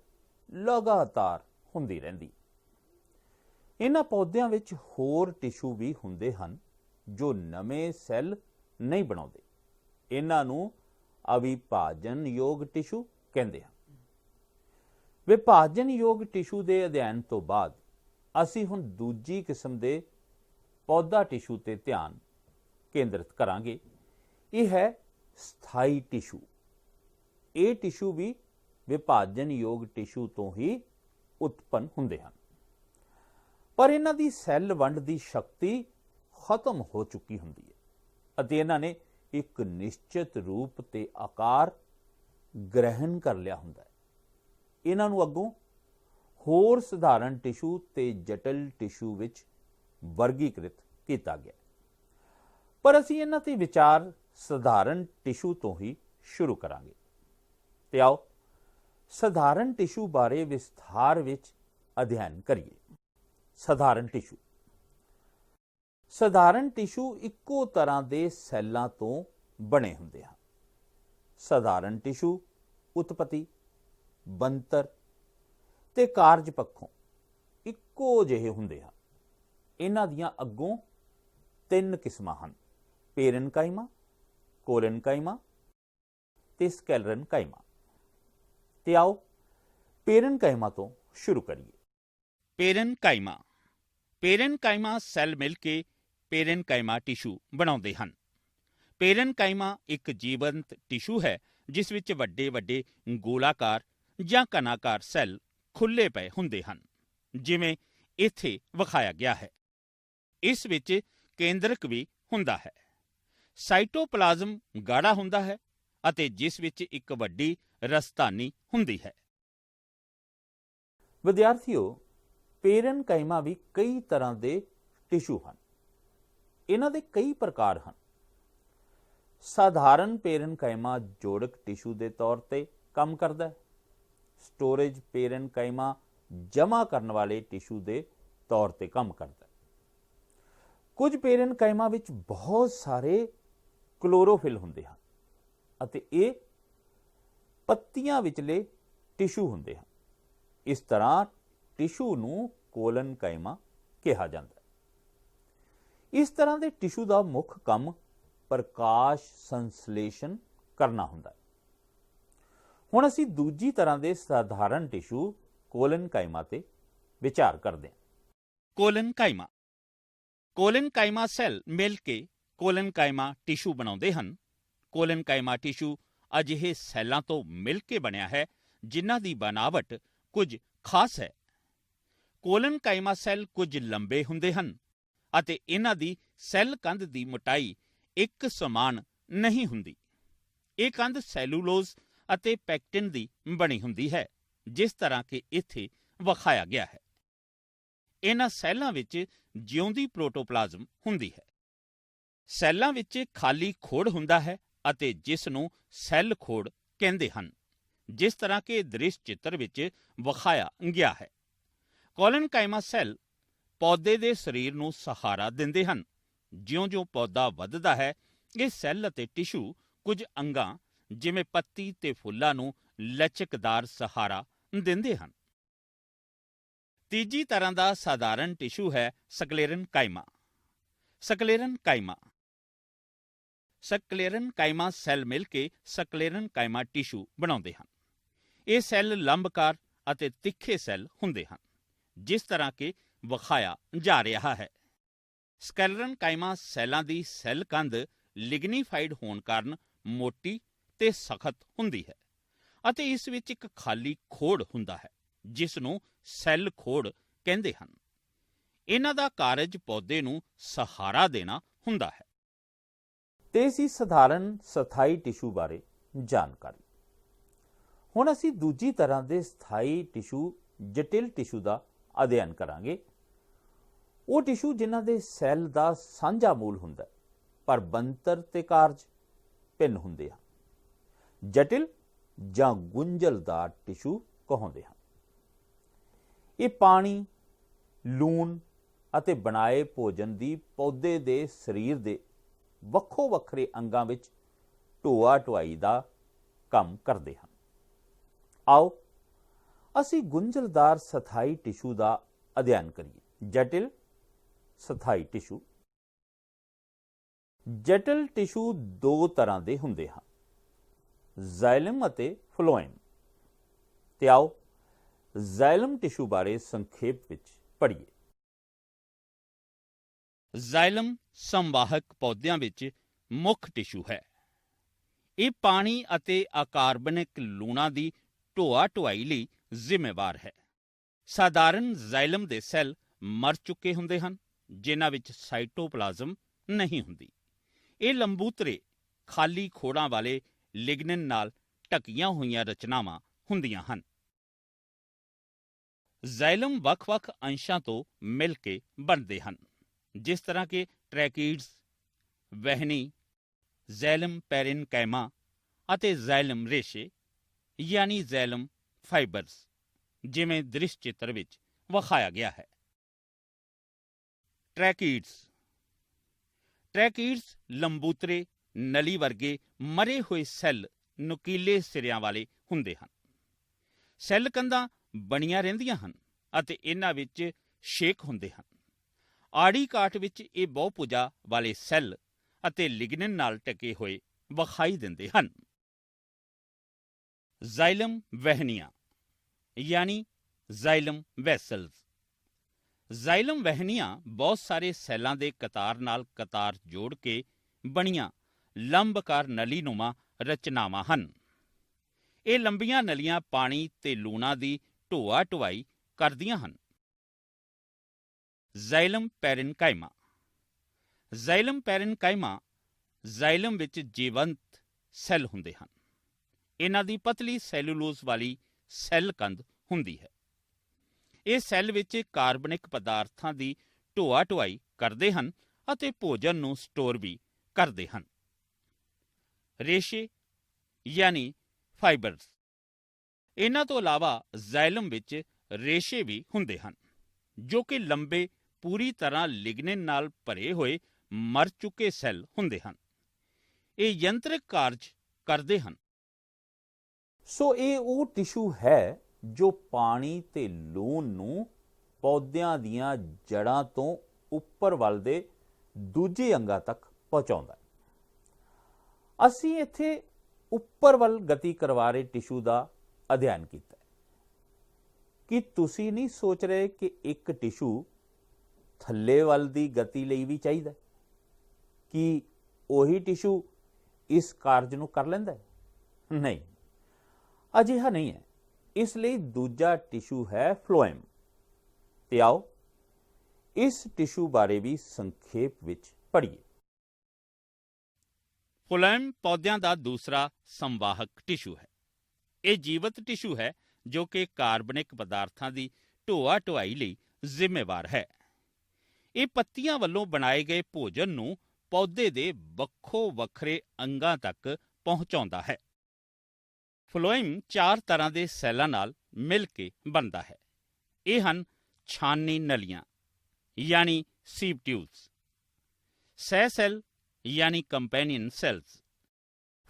ਲਗਾਤਾਰ ਹੁੰਦੀ ਰਹਿੰਦੀ। ਇਹਨਾਂ ਪੌਦਿਆਂ ਵਿੱਚ ਹੋਰ ਟਿਸ਼ੂ ਵੀ ਹੁੰਦੇ ਹਨ ਜੋ ਨਵੇਂ ਸੈੱਲ ਨਹੀਂ ਬਣਾਉਂਦੇ। ਇਹਨਾਂ ਨੂੰ ਅਵਿਭਾਜਨਯੋਗ ਟਿਸ਼ੂ ਕਹਿੰਦੇ ਹਨ। ਵਿਭਾਜਨਯੋਗ ਟਿਸ਼ੂ ਦੇ ਅਧਿਐਨ ਤੋਂ ਬਾਅਦ ਅਸੀਂ ਹੁਣ ਦੂਜੀ ਕਿਸਮ ਦੇ ਪੌਦਾ ਟਿਸ਼ੂ ਤੇ ਧਿਆਨ ਕੇਂਦਰਿਤ ਕਰਾਂਗੇ। ਇਹ ਹੈ ਸਥਾਈ ਟਿਸ਼ੂ। ਇਹ ਟਿਸ਼ੂ ਵੀ ਵਿਭਾਜਨਯੋਗ ਟਿਸ਼ੂ ਤੋਂ ਹੀ ਉਤਪੰਨ ਹੁੰਦੇ ਹਨ, ਪਰ ਇਹਨਾਂ ਦੀ ਸੈੱਲ ਵੰਡ ਦੀ ਸ਼ਕਤੀ ਖਤਮ ਹੋ ਚੁੱਕੀ ਹੁੰਦੀ ਹੈ ਅਤੇ ਇਹਨਾਂ ਨੇ ਇੱਕ ਨਿਸ਼ਚਿਤ ਰੂਪ ਤੇ ਆਕਾਰ ਗ੍ਰਹਿਣ ਕਰ ਲਿਆ ਹੁੰਦਾ ਹੈ। ਇਹਨਾਂ ਨੂੰ ਅੱਗੋਂ ਹੋਰ ਸਧਾਰਨ ਟਿਸ਼ੂ ਤੇ ਜਟਿਲ ਟਿਸ਼ੂ ਵਿੱਚ ਵਰਗੀਕ੍ਰਿਤ ਕੀਤਾ ਗਿਆ, ਪਰ ਅਸੀਂ ਇਹਨਾਂ ਤੇ ਵਿਚਾਰ ਸਧਾਰਨ ਟਿਸ਼ੂ ਤੋਂ ਹੀ ਸ਼ੁਰੂ ਕਰਾਂਗੇ। ਤੇ ਆਓ ਸਧਾਰਨ ਟਿਸ਼ੂ ਬਾਰੇ ਵਿਸਥਾਰ ਵਿੱਚ ਅਧਿਐਨ ਕਰੀਏ। ਸਧਾਰਨ ਟਿਸ਼ੂ। ਸਧਾਰਨ ਟਿਸ਼ੂ ਇੱਕੋ ਤਰ੍ਹਾਂ ਦੇ ਸੈੱਲਾਂ ਤੋਂ ਬਣੇ ਹੁੰਦੇ ਹਨ। ਸਧਾਰਨ ਟਿਸ਼ੂ ਉਤਪਤੀ, ਬਣਤਰ ਤੇ ਕਾਰਜ ਪੱਖੋਂ ਇੱਕੋ ਜਿਹੇ ਹੁੰਦੇ ਹਨ। ਇਹਨਾਂ ਦੀਆਂ ਅੱਗੋਂ 3 ਕਿਸਮਾਂ ਹਨ: ਪੇਰਨਕਾਈਮਾ, ਕੋਲਨਕਾਈਮਾ ਤੇ ਸਕਲੇਰਨਕਾਈਮਾ। ਤੇ ਆਓ ਪੇਰਨਕਾਈਮਾ ਤੋਂ ਸ਼ੁਰੂ ਕਰੀਏ। ਪੇਰਨਕਾਈਮਾ। ਪੇਰਨਕਾਈਮਾ ਸੈੱਲ ਮਿਲ ਕੇ ਪੇਰਨਕਾਈਮਾ ਟਿਸ਼ੂ ਬਣਾਉਂਦੇ ਹਨ। ਪੇਰਨਕਾਈਮਾ ਇੱਕ ਜੀਵੰਤ ਟਿਸ਼ੂ ਹੈ ਜਿਸ ਵਿੱਚ ਵੱਡੇ ਵੱਡੇ ਗੋਲਾਕਾਰ ਜਾਂ ਘਨਾਕਾਰ ਸੈੱਲ ਖੁੱਲ੍ਹੇ ਪਏ ਹੁੰਦੇ ਹਨ, ਜਿਵੇਂ ਇੱਥੇ ਵਿਖਾਇਆ ਗਿਆ ਹੈ। ਇਸ ਵਿੱਚ ਕੇਂਦਰਕ ਵੀ ਹੁੰਦਾ ਹੈ। ਸਾਈਟੋਪਲਾਜ਼ਮ ਗਾੜਾ ਹੁੰਦਾ ਹੈ ਅਤੇ ਜਿਸ ਵਿੱਚ ਇੱਕ ਵੱਡੀ ਰਸਧਾਨੀ ਹੁੰਦੀ ਹੈ। ਵਿਦਿਆਰਥੀਓ, ਪੇਰਨਕਾਈਮਾ ਵੀ ਕਈ ਤਰ੍ਹਾਂ ਦੇ ਟਿਸ਼ੂ ਹਨ। ਇਹਨਾਂ ਦੇ ਕਈ ਪ੍ਰਕਾਰ ਹਨ। ਸਾਧਾਰਨ ਪੇਰਨਕਾਈਮਾ ਜੋੜਕ ਟਿਸ਼ੂ ਦੇ ਤੌਰ ਤੇ ਕੰਮ ਕਰਦਾ ਹੈ। ਸਟੋਰੇਜ ਪੇਰਨਕਾਈਮਾ ਜਮ੍ਹਾਂ ਕਰਨ ਵਾਲੇ ਟਿਸ਼ੂ ਦੇ ਤੌਰ ਤੇ ਕੰਮ ਕਰਦਾ ਹੈ। ਕੁਝ ਪੇਰਨਕਾਈਮਾ ਵਿੱਚ ਬਹੁਤ ਸਾਰੇ ਕਲੋਰੋਫਿਲ ਹੁੰਦੇ ਹਨ ਅਤੇ ਇਹ ਪੱਤੀਆਂ ਵਿਚਲੇ ਟਿਸ਼ੂ ਹੁੰਦੇ ਹਨ। ਇਸ ਤਰ੍ਹਾਂ ਟਿਸ਼ੂ ਨੂੰ ਕੋਲਨਕਾਈਮਾ ਕਿਹਾ ਜਾਂਦਾ ਹੈ। ਇਸ ਤਰ੍ਹਾਂ ਦੇ ਟਿਸ਼ੂ ਦਾ ਮੁੱਖ ਕੰਮ ਪ੍ਰਕਾਸ਼ ਸੰਸਲੇਸ਼ਨ ਕਰਨਾ ਹੁੰਦਾ ਹੈ। ਹੁਣ ਅਸੀਂ ਦੂਜੀ ਤਰ੍ਹਾਂ ਦੇ ਸਾਧਾਰਨ ਟਿਸ਼ੂ ਕੋਲਨਕਾਈਮਾ ਤੇ ਵਿਚਾਰ ਕਰਦੇ ਹਾਂ। ਕੋਲਨਕਾਈਮਾ। ਕੋਲਨਕਾਈਮਾ ਸੈੱਲ ਮਿਲ ਕੇ ਕੋਲਨਕਾਈਮਾ ਟਿਸ਼ੂ ਬਣਾਉਂਦੇ ਹਨ। ਕੋਲਨਕਾਈਮਾ ਟਿਸ਼ੂ ਅਜਿਹੇ ਸੈੱਲਾਂ ਤੋਂ ਮਿਲ ਕੇ ਬਣਿਆ ਹੈ ਜਿਨ੍ਹਾਂ ਦੀ ਬਣਾਵਟ ਕੁਝ ਖਾਸ ਹੈ। ਕੋਲਨਕਾਈਮਾ ਸੈੱਲ ਕੁਝ ਲੰਬੇ ਹੁੰਦੇ ਹਨ ਅਤੇ ਇਹਨਾਂ ਦੀ ਸੈੱਲ ਕੰਧ ਦੀ ਮੋਟਾਈ ਇੱਕ ਸਮਾਨ ਨਹੀਂ ਹੁੰਦੀ। ਇਹ ਕੰਧ ਸੈਲੂਲੋਜ਼ ਅਤੇ ਪੈਕਟਿਨ ਦੀ ਬਣੀ ਹੁੰਦੀ ਹੈ, ਜਿਸ ਤਰ੍ਹਾਂ ਕਿ ਇੱਥੇ ਵਿਖਾਇਆ ਗਿਆ ਹੈ। ਇਹਨਾਂ ਸੈੱਲਾਂ ਵਿੱਚ ਜਿਉਂਦੀ ਪ੍ਰੋਟੋਪਲਾਜ਼ਮ ਹੁੰਦੀ ਹੈ। ਸੈੱਲਾਂ ਵਿੱਚ ਖਾਲੀ ਖੋੜ ਹੁੰਦਾ ਹੈ ਅਤੇ ਜਿਸ ਨੂੰ ਸੈੱਲ ਖੋੜ ਕਹਿੰਦੇ ਹਨ, ਜਿਸ ਤਰ੍ਹਾਂ ਕਿ ਦ੍ਰਿਸ਼ ਚਿੱਤਰ ਵਿੱਚ ਵਿਖਾਇਆ ਗਿਆ ਹੈ। ਕੋਲਨਕਾਈਮਾ ਸੈੱਲ ਪੌਦੇ ਦੇ ਸਰੀਰ ਨੂੰ ਸਹਾਰਾ ਦਿੰਦੇ ਹਨ। ਜਿਉਂ-ਜਿਉਂ ਪੌਦਾ ਵੱਧਦਾ ਹੈ, ਇਹ ਸੈੱਲ ਅਤੇ ਟਿਸ਼ੂ ਕੁਝ ਅੰਗਾਂ ਜਿਵੇਂ ਪੱਤੀ ਤੇ ਫੁੱਲਾਂ ਨੂੰ ਲਚਕਦਾਰ ਸਹਾਰਾ ਦਿੰਦੇ ਹਨ। ਤੀਜੀ ਤਰ੍ਹਾਂ ਦਾ ਸਾਧਾਰਨ ਟਿਸ਼ੂ ਹੈ ਸਕਲੇਰਨਕਾਈਮਾ। ਸਕਲੇਰਨਕਾਈਮਾ ਸੈੱਲ ਮਿਲ ਕੇ ਸਕਲੇਰਨਕਾਈਮਾ ਟਿਸ਼ੂ ਬਣਾਉਂਦੇ ਹਨ। ਇਹ ਸੈੱਲ ਲੰਬਕਾਰ ਅਤੇ ਤਿੱਖੇ ਸੈੱਲ ਹੁੰਦੇ ਹਨ, ਜਿਸ ਤਰ੍ਹਾਂ ਕਿ ਵਿਖਾਇਆ ਜਾ ਰਿਹਾ ਹੈ। ਸਕਲੇਰਨਕਾਈਮਾ ਸੈੱਲਾਂ ਦੀ ਸੈੱਲ ਕੰਧ ਲਿਗਨੀਫਾਈਡ ਹੋਣ ਕਾਰਨ ਮੋਟੀ ਤੇ ਸਖਤ ਹੁੰਦੀ ਹੈ ਅਤੇ ਇਸ ਵਿੱਚ ਇੱਕ ਖਾਲੀ ਖੋੜ ਹੁੰਦਾ ਹੈ, ਜਿਸ ਨੂੰ ਸੈੱਲ ਖੋੜ ਕਹਿੰਦੇ ਹਨ। ਇਹਨਾਂ ਦਾ ਕਾਰਜ ਪੌਦੇ ਨੂੰ ਸਹਾਰਾ ਦੇਣਾ ਹੁੰਦਾ ਹੈ। ਤੇ ਸੀ ਸਧਾਰਨ ਸਥਾਈ ਟਿਸ਼ੂ ਬਾਰੇ ਜਾਣਕਾਰੀ। ਹੁਣ ਅਸੀਂ ਦੂਜੀ ਤਰ੍ਹਾਂ ਦੇ ਸਥਾਈ ਟਿਸ਼ੂ, ਜਟਿਲ ਟਿਸ਼ੂ ਦਾ ਅਧਿਐਨ ਕਰਾਂਗੇ। ਉਹ ਟਿਸ਼ੂ ਜਿਨ੍ਹਾਂ ਦੇ ਸੈੱਲ ਦਾ ਸਾਂਝਾ ਮੂਲ ਹੁੰਦਾ ਹੈ, ਪਰ ਬਣਤਰ ਤੇ ਕਾਰਜ ਭਿੰਨ ਹੁੰਦੇ ਹਨ। ਜਟਿਲ ਜਾਂ ਗੁੰਝਲਦਾਰ ਟਿਸ਼ੂ ਕਹਾਉਂਦੇ ਹਨ। ਇਹ ਪਾਣੀ, ਲੂਣ ਅਤੇ ਬਣਾਏ ਭੋਜਨ ਦੀ ਪੌਦੇ ਦੇ ਸਰੀਰ ਦੇ ਵੱਖੋ ਵੱਖਰੇ ਅੰਗਾਂ ਵਿੱਚ ਢੋਆ ਢੁਆਈ ਦਾ ਕੰਮ ਕਰਦੇ ਹਨ। ਆਓ ਅਸੀਂ ਗੁੰਝਲਦਾਰ ਸਥਾਈ ਟਿਸ਼ੂ ਦਾ ਅਧਿਐਨ ਕਰੀਏ। ਜਟਿਲ ਸਥਾਈ ਟਿਸ਼ੂ। ਜਟਿਲ ਟਿਸ਼ੂ ਦੋ ਤਰ੍ਹਾਂ ਦੇ ਹੁੰਦੇ ਹਨ, ਜ਼ਾਈਲਮ ਅਤੇ ਫਲੋਇਮ। ਤੇ ਆਓ ਜ਼ਾਈਲਮ ਟਿਸ਼ੂ ਬਾਰੇ ਸੰਖੇਪ ਵਿੱਚ ਪੜ੍ਹੀਏ। ਜ਼ਾਈਲਮ ਸੰਵਾਹਕ ਪੌਦਿਆਂ ਵਿੱਚ ਮੁੱਖ ਟਿਸ਼ੂ ਹੈ। ਇਹ ਪਾਣੀ ਅਤੇ ਅਕਾਰਬਨਿਕ ਲੂਣਾਂ ਦੀ ਢੋਆ ਢੁਆਈ ਲਈ ਜ਼ਿੰਮੇਵਾਰ ਹੈ। ਸਾਧਾਰਨ ਜ਼ਾਈਲਮ ਦੇ ਸੈੱਲ ਮਰ ਚੁੱਕੇ ਹੁੰਦੇ ਹਨ, ਜਿਨ੍ਹਾਂ ਵਿੱਚ ਸਾਈਟੋਪਲਾਜ਼ਮ ਨਹੀਂ ਹੁੰਦੀ। ਇਹ ਲੰਬੂਤਰੇ ਖਾਲੀ ਖੋੜਾਂ ਵਾਲੇ ਲਿਗਨਿਨ ਨਾਲ ਢਕੀਆਂ ਹੋਈਆਂ ਰਚਨਾਵਾਂ ਹੁੰਦੀਆਂ ਹਨ। ਜ਼ਾਈਲਮ ਵੱਖ-ਵੱਖ ਅੰਸ਼ਾਂ ਤੋਂ ਮਿਲ ਕੇ ਬਣਦੇ ਹਨ, ਜਿਸ ਤਰ੍ਹਾਂ ਕਿ ਟ੍ਰੈਕੀਡਸ, ਵਹਿਣੀ, ਜ਼ਾਈਲਮ ਪੈਰੇਨਕਾਈਮਾ ਅਤੇ ਜ਼ਾਈਲਮ ਰੇਸ਼ੇ ਯਾਨੀ ਜ਼ਾਈਲਮ ਫਾਈਬਰਸ, ਜਿਵੇਂ ਦ੍ਰਿਸ਼ ਚਿੱਤਰ ਵਿੱਚ ਵਿਖਾਇਆ ਗਿਆ ਹੈ। ਟ੍ਰੈਕੀਡਸ ਲੰਬੂਤਰੇ ਨਲੀ ਵਰਗੇ ਮਰੇ ਹੋਏ ਸੈੱਲ ਨੁਕੀਲੇ ਸਿਰਿਆਂ ਵਾਲੇ ਹੁੰਦੇ ਹਨ। ਸੈੱਲ ਕੰਧਾਂ ਬਣੀਆਂ ਰਹਿੰਦੀਆਂ ਹਨ ਅਤੇ ਇਹਨਾਂ ਵਿੱਚ ਛੇਕ ਹੁੰਦੇ ਹਨ। ਆੜੀ ਕਾਠ ਵਿੱਚ ਇਹ ਬਹੁਭੁਜਾ ਵਾਲੇ ਸੈੱਲ ਅਤੇ ਲਿਗਨਿਨ ਨਾਲ ਟਕੇ ਹੋਏ ਵਿਖਾਈ ਦਿੰਦੇ ਹਨ। ਜ਼ਾਈਲਮ ਵਹਿਣੀਆਂ ਯਾਨੀ ਜ਼ਾਈਲਮ ਵੈਸਲਸ। ਜ਼ਾਈਲਮ ਵਹਿਣੀਆਂ ਬਹੁਤ ਸਾਰੇ ਸੈੱਲਾਂ ਦੇ ਕਤਾਰ ਨਾਲ ਕਤਾਰ ਜੋੜ ਕੇ ਬਣੀਆਂ ਲੰਬਕਾਰ ਨਲੀਨੁਮਾ ਰਚਨਾਵਾਂ ਹਨ। ਇਹ ਲੰਬੀਆਂ ਨਲੀਆਂ ਪਾਣੀ ਤੇ ਲੂਣਾਂ ਦੀ ਢੋਆ ਢੁਆਈ ਕਰਦੀਆਂ ਹਨ। ਜ਼ਾਈਲਮ ਪੈਰੇਨਕਾਈਮਾ। ਜ਼ਾਈਲਮ ਵਿੱਚ ਜੀਵੰਤ ਸੈੱਲ ਹੁੰਦੇ ਹਨ। ਇਹਨਾਂ ਦੀ ਪਤਲੀ ਸੈਲੂਲੋਜ਼ ਵਾਲੀ ਸੈੱਲ ਕੰਧ ਹੁੰਦੀ ਹੈ। ਇਹ ਸੈੱਲ ਵਿੱਚ ਕਾਰਬਨਿਕ ਪਦਾਰਥਾਂ ਦੀ ਢੋਆ ਢੁਆਈ ਕਰਦੇ ਹਨ ਅਤੇ ਭੋਜਨ ਨੂੰ ਸਟੋਰ ਵੀ ਕਰਦੇ ਹਨ। ਰੇਸ਼ੇ ਯਾਨੀ ਫਾਈਬਰਸ। ਇਹਨਾਂ ਤੋਂ ਇਲਾਵਾ ਜ਼ਾਈਲਮ ਵਿੱਚ ਰੇਸ਼ੇ ਵੀ ਹੁੰਦੇ ਹਨ, ਜੋ ਕਿ ਲੰਬੇ, ਪੂਰੀ ਤਰ੍ਹਾਂ ਲਿਗਨਿਨ ਨਾਲ ਭਰੇ ਹੋਏ ਮਰ ਚੁੱਕੇ ਸੈੱਲ ਹੁੰਦੇ ਹਨ। ਇਹ ਯੰਤਰਿਕ ਕਾਰਜ ਕਰਦੇ ਹਨ। ਸੋ ਇਹ ਉਹ ਟਿਸ਼ੂ ਹੈ ਜੋ ਪਾਣੀ ਤੇ ਲੂਣ ਨੂੰ ਪੌਦਿਆਂ ਦੀਆਂ ਜੜ੍ਹਾਂ ਤੋਂ ਉੱਪਰ ਵੱਲ ਦੇ ਦੂਜੇ ਅੰਗਾਂ ਤੱਕ ਪਹੁੰਚਾਉਂਦਾ ਹੈ। ਅਸੀਂ ਇੱਥੇ ਉੱਪਰ ਵੱਲ ਗਤੀ ਕਰਵਾ ਰਹੇ ਟਿਸ਼ੂ ਦਾ ਅਧਿਐਨ ਕੀਤਾ। ਕੀ ਤੁਸੀਂ ਨਹੀਂ ਸੋਚ ਰਹੇ ਕਿ ਇੱਕ ਟਿਸ਼ੂ ਥੱਲੇ ਵੱਲ ਦੀ ਗਤੀ ਲਈ ਵੀ ਚਾਹੀਦਾ? ਕੀ ਉਹੀ ਟਿਸ਼ੂ ਇਸ ਕਾਰਜ ਨੂੰ ਕਰ ਲੈਂਦਾ ਹੈ? ਨਹੀਂ, ਅਜਿਹਾ ਨਹੀਂ ਹੈ। ਇਸ ਲਈ ਦੂਜਾ ਟਿਸ਼ੂ ਹੈ ਫਲੋਇਮ। ਤੇ ਆਓ ਇਸ ਟਿਸ਼ੂ ਬਾਰੇ ਵੀ ਸੰਖੇਪ ਵਿੱਚ ਪੜ੍ਹੀਏ। ਫਲੋएम ਪੌਦਿਆਂ ਦਾ ਦੂਸਰਾ ਸੰਵਾਹਕ ਟਿਸ਼ੂ ਹੈ। ਇਹ ਜੀਵਤ ਟਿਸ਼ੂ ਹੈ ਜੋ ਕਿ ਕਾਰਬਨਿਕ ਪਦਾਰਥਾਂ ਦੀ ਢੋਆ ਢੁਆਈ ਲਈ ਜ਼ਿੰਮੇਵਾਰ ਹੈ। ਇਹ ਪੱਤੀਆਂ ਵੱਲੋਂ ਬਣਾਏ ਗਏ ਭੋਜਨ ਨੂੰ ਪੌਦੇ ਦੇ ਵੱਖੋ ਵੱਖਰੇ ਅੰਗਾਂ ਤੱਕ ਪਹੁੰਚਾਉਂਦਾ ਹੈ। ਫਲੋएम 4 ਤਰ੍ਹਾਂ ਦੇ ਸੈੱਲਾਂ ਨਾਲ ਮਿਲ ਕੇ ਬਣਦਾ ਹੈ। ਇਹ ਹਨ ਛਾਨਣੀ ਨਲੀਆਂ ਯਾਨੀ ਸੀਵ ਟਿਊਬਸ, ਸਹਿ ਸੈੱਲ ਯਾਨੀ ਕੰਪੈਨੀਅਨ ਸੈੱਲਸ,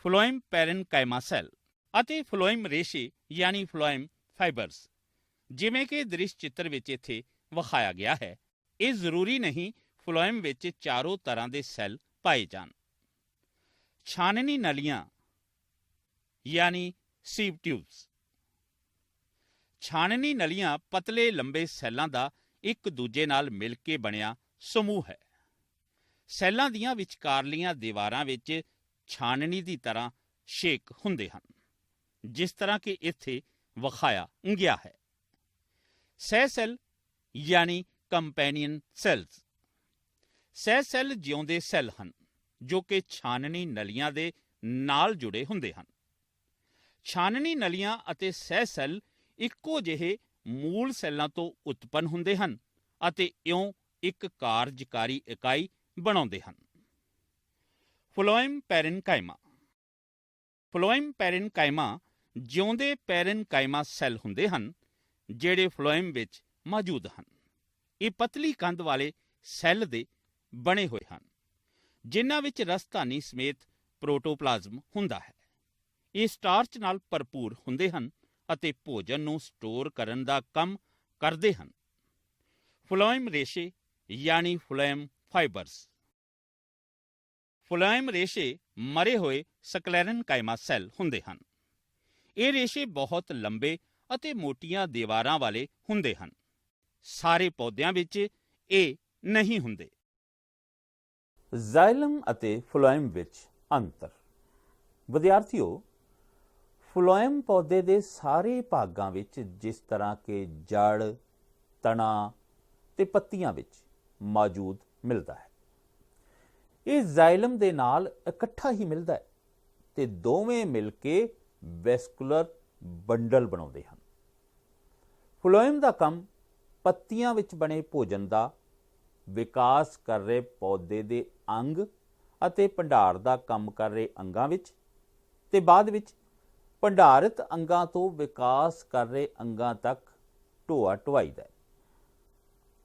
ਫਲੋएम ਪੈਰੇਨਕਾਈਮਾ ਸੈੱਲ ਅਤੇ ਫਲੋएम ਰੇਸ਼ੇ ਯਾਨੀ ਫਲੋएम ਫਾਈਬਰਸ। ਜਿਵੇਂ ਕਿ ਦ੍ਰਿਸ਼ ਚਿੱਤਰ ਵਿੱਚ ਇੱਥੇ ਵਿਖਾਇਆ ਗਿਆ ਹੈ, ਇਹ ਜ਼ਰੂਰੀ ਨਹੀਂ ਫਲੋएम ਵਿੱਚ ਚਾਰੋਂ ਤਰ੍ਹਾਂ ਦੇ ਸੈੱਲ ਪਾਏ ਜਾਣ। ਛਾਨਣੀ ਨਲੀਆਂ ਯਾਨੀ ਸੀਵ ਟਿਊਬਸ। ਛਾਨਣੀ ਨਲੀਆਂ ਪਤਲੇ ਲੰਬੇ ਸੈੱਲਾਂ ਦਾ ਇੱਕ ਦੂਜੇ ਨਾਲ ਮਿਲ ਕੇ ਬਣਿਆ ਸਮੂਹ ਹੈ। ਸੈੱਲਾਂ ਦੀਆਂ ਵਿਚਕਾਰਲੀਆਂ ਦੀਵਾਰਾਂ ਵਿੱਚ ਛਾਨਣੀ ਦੀ ਤਰ੍ਹਾਂ ਛੇਕ ਹੁੰਦੇ ਹਨ, ਜਿਸ ਤਰ੍ਹਾਂ ਕਿ ਇੱਥੇ ਵਿਖਾਇਆ ਗਿਆ ਹੈ। ਸਹਿ ਸੈੱਲ ਯਾਨੀ ਕੰਪੈਨੀਅਨ ਸੈੱਲਸ। ਸਹਿ ਸੈੱਲ ਜਿਉਂਦੇ ਸੈੱਲ ਹਨ ਜੋ ਕਿ ਛਾਨਣੀ ਨਲੀਆਂ ਦੇ ਨਾਲ ਜੁੜੇ ਹੁੰਦੇ ਹਨ। ਛਾਨਣੀ ਨਲੀਆਂ ਅਤੇ ਸਹਿ ਸੈੱਲ ਇੱਕੋ ਜਿਹੇ ਮੂਲ ਸੈੱਲਾਂ ਤੋਂ ਉਤਪੰਨ ਹੁੰਦੇ ਹਨ ਅਤੇ ਇਉਂ ਇੱਕ ਕਾਰਜਕਾਰੀ ਇਕਾਈ ਬਣਾਉਂਦੇ ਹਨ। ਫਲੋएम ਪੈਰੇਨਕਾਈਮਾ। ਫਲੋएम ਪੈਰੇਨਕਾਈਮਾ ਜਿਉਂਦੇ ਪੈਰੇਨਕਾਈਮਾ ਸੈੱਲ ਹੁੰਦੇ ਹਨ ਜਿਹੜੇ ਫਲੋएम ਵਿੱਚ ਮੌਜੂਦ ਹਨ। ਇਹ ਪਤਲੀ ਕੰਧ ਵਾਲੇ ਸੈੱਲ ਦੇ ਬਣੇ ਹੋਏ ਹਨ ਜਿਨ੍ਹਾਂ ਵਿੱਚ ਰਸਧਾਨੀ ਸਮੇਤ ਪ੍ਰੋਟੋਪਲਾਜ਼ਮ ਹੁੰਦਾ ਹੈ। ਇਹ ਸਟਾਰਚ ਨਾਲ ਭਰਪੂਰ ਹੁੰਦੇ ਹਨ ਅਤੇ ਭੋਜਨ ਨੂੰ ਸਟੋਰ ਕਰਨ ਦਾ ਕੰਮ ਕਰਦੇ ਹਨ। ਫਲੋएम ਰੇਸ਼ੇ ਯਾਨੀ ਫਲੋएम ਫਾਈਬਰਸ। ਫਲੋएम ਰੇਸ਼ੇ ਮਰੇ ਹੋਏ ਸਕਲੈਰਨਕਾਈਮਾ ਸੈੱਲ ਹੁੰਦੇ ਹਨ। ਇਹ ਰੇਸ਼ੇ ਬਹੁਤ ਲੰਬੇ ਅਤੇ ਮੋਟੀਆਂ ਦੀਵਾਰਾਂ ਵਾਲੇ ਹੁੰਦੇ ਹਨ। ਸਾਰੇ ਪੌਦਿਆਂ ਵਿੱਚ ਇਹ ਨਹੀਂ ਹੁੰਦੇ। ਜ਼ਾਇਲਮ ਅਤੇ ਫਲੋएम ਵਿੱਚ ਅੰਤਰ। ਵਿਦਿਆਰਥੀਓ, ਫਲੋएम ਪੌਦੇ ਦੇ ਸਾਰੇ ਭਾਗਾਂ ਵਿੱਚ ਜਿਸ ਤਰ੍ਹਾਂ ਕਿ ਜੜ, ਤਣਾ ਤੇ ਪੱਤੀਆਂ ਵਿੱਚ ਮੌਜੂਦ ਮਿਲਦਾ ਹੈ, ਇਹ ਜ਼ਾਇਲਮ ਦੇ ਨਾਲ ਇਕੱਠਾ ਹੀ ਮਿਲਦਾ ਹੈ ਤੇ ਦੋਵੇਂ ਮਿਲ ਕੇ ਵੈਸਕੂਲਰ ਬੰਡਲ ਬਣਾਉਂਦੇ ਹਨ। ਫਲੋएम ਦਾ ਕੰਮ ਪੱਤੀਆਂ ਵਿੱਚ ਬਣੇ ਭੋਜਨ ਦਾ ਵਿਕਾਸ ਕਰ ਰਹੇ ਪੌਦੇ ਦੇ ਅੰਗ ਅਤੇ ਭੰਡਾਰ ਦਾ ਕੰਮ ਕਰ ਰਹੇ ਅੰਗਾਂ ਵਿੱਚ ਤੇ ਬਾਅਦ ਵਿੱਚ ਭੰਡਾਰਿਤ ਅੰਗਾਂ ਤੋਂ ਵਿਕਾਸ ਕਰ ਰਹੇ ਅੰਗਾਂ ਤੱਕ ਢੋਆ ਢੁਆਈ ਦਾ ਹੈ।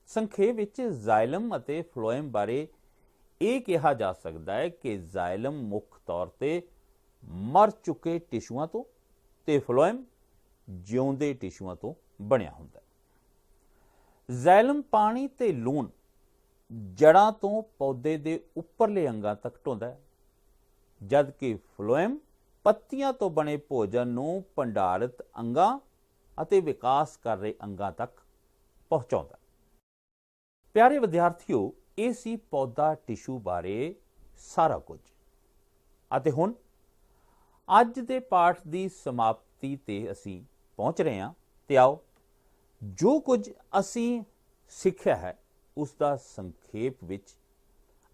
ਸੰਖੇਪ ਵਿੱਚ ਜ਼ਾਇਲਮ ਅਤੇ ਫਲੋएम ਬਾਰੇ ਇਹ ਕਿਹਾ ਜਾ ਸਕਦਾ ਹੈ ਕਿ ਜ਼ਾਇਲਮ ਮੁੱਖ ਤੌਰ ਤੇ ਮਰ ਚੁੱਕੇ ਟਿਸ਼ੂਆਂ ਤੋਂ ਤੇ ਫਲੋएम ਜਿਉਂਦੇ ਟਿਸ਼ੂਆਂ ਤੋਂ ਬਣਿਆ ਹੁੰਦਾ ਹੈ। ਜ਼ਾਇਲਮ ਪਾਣੀ ਤੇ ਲੂਣ ਜੜਾਂ ਤੋਂ ਪੌਦੇ ਦੇ ਉੱਪਰਲੇ ਅੰਗਾਂ ਤੱਕ ਢੋਂਦਾ ਹੈ, ਜਦ ਕਿ ਫਲੋएम ਪੱਤੀਆਂ ਤੋਂ ਬਣੇ ਭੋਜਨ ਨੂੰ ਭੰਡਾਰਿਤ ਅੰਗਾਂ ਅਤੇ ਵਿਕਾਸ ਕਰ ਰਹੇ ਅੰਗਾਂ ਤੱਕ ਪਹੁੰਚਾਉਂਦਾ ਹੈ। ਪਿਆਰੇ ਵਿਦਿਆਰਥੀਓ, ਇਹ ਸੀ ਪੌਦਾ ਟਿਸ਼ੂ ਬਾਰੇ ਸਾਰਾ ਕੁਝ ਅਤੇ ਹੁਣ ਅੱਜ ਦੇ ਪਾਠ ਦੀ ਸਮਾਪਤੀ ਤੇ ਅਸੀਂ ਪਹੁੰਚ ਰਹੇ ਹਾਂ ਤੇ ਆਓ ਜੋ ਕੁਝ ਅਸੀਂ ਸਿੱਖਿਆ ਹੈ ਉਸ ਦਾ ਸੰਖੇਪ ਵਿੱਚ